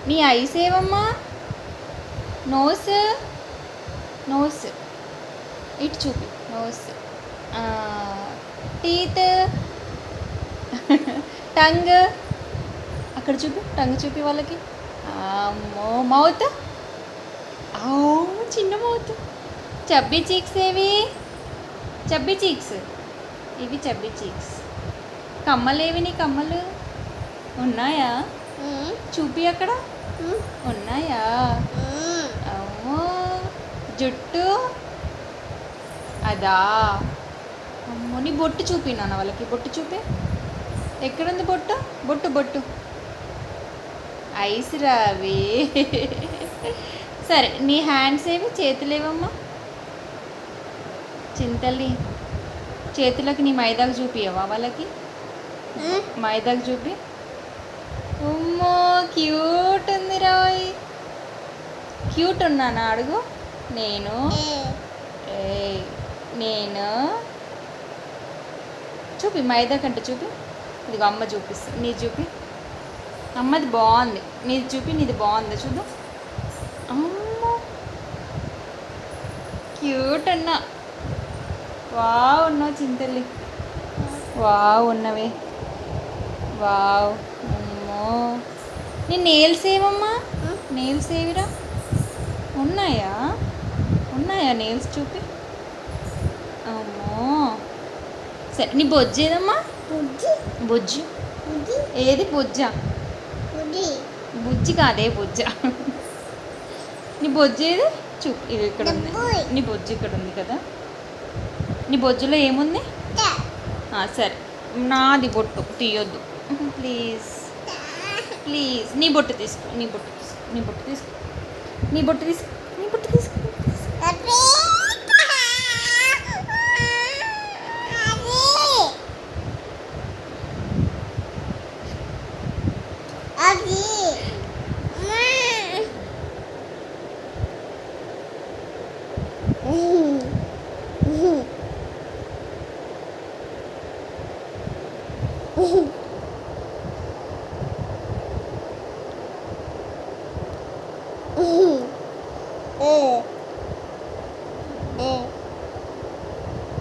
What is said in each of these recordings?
నీ ice ఏవమ్మా? Nose, nose ఇటు చూపి. నోస్, టీత్, టంగ్ అక్కడ చూపి. టంగ్ చూపి వాళ్ళకి. అమ్మో, మౌత్. చిన్న మౌత్. చబ్బీ చీక్స్ ఏవి? చబ్బీ చీక్స్ ఇవి చబ్బీ చీక్స్. కమ్మలు ఏవి నీ కమ్మలు? ఉన్నాయా? చూపి అక్కడ. ఉన్నాయా? అమ్మో, జుట్టు అదా. అమ్మో, నీ బొట్టు చూపి నాన్న వాళ్ళకి. బొట్టు చూపి. ఎక్కడుంది బొట్టు? బొట్టు బొట్టు. ఐస్ రావి. సరే, నీ హ్యాండ్స్ ఏవి? చేతులు ఏవమ్మా? చింతల్లి చేతులకి నీ మైదాకు చూపియవా వాళ్ళకి? మైదాకు చూపి. అమ్మో, క్యూట్ ఉంది రాయ్. క్యూట్ ఉన్నానా అడుగు. నేను నేను చూపి. మైదా కంటే చూపి. ఇదిగో అమ్మ చూపిస్తుంది. నీది చూపి. అమ్మది బాగుంది. నీది చూపి. నీది బాగుంది చూద్దాం. అమ్మో, క్యూట్ ఉన్నా. వావ్ ఉన్నావు చింతల్లి. వావ్ ఉన్నవే. వావ్. అమ్మో, నీ నెయిల్స్ ఏమమ్మా? నెయిల్స్ ఏవిరా? ఉన్నాయా? ఉన్నాయా నెయిల్స్? చూపి. అమ్మో, సరే, నీ బొజ్జు ఏదమ్మా? బొజ్జు ఏది? బొజ్జా? బుజ్జి కాదే, బొజ్జ. నీ బొజ్జు ఏది? చూపి. ఇది ఇక్కడ ఉంది. నీ బొజ్జు ఇక్కడ ఉంది కదా. నీ బొజ్జులో ఏముంది? సరే, నాది బొట్టు తీయొద్దు ప్లీజ్. ప్లీజ్ నీ బొట్టు తీసుకో. నీ బొట్టు తీసుకో. నీ బొట్టు తీసుకో. నీ బొట్టు తీసుకో. నీ బొట్టు తీసుకో.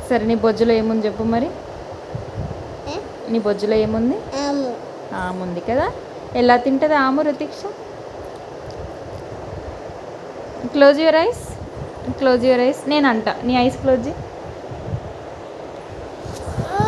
సరే, నీ బొజ్జులో ఏముంది చెప్పు మరి. నీ బొజ్జులో ఏముంది? ఆము ఉంది కదా. ఎలా తింటుంది ఆము Ruthiksha? Close your eyes. Close your eyes. నేను అంట. నీ ఐస్ క్లోజ్ చేయి.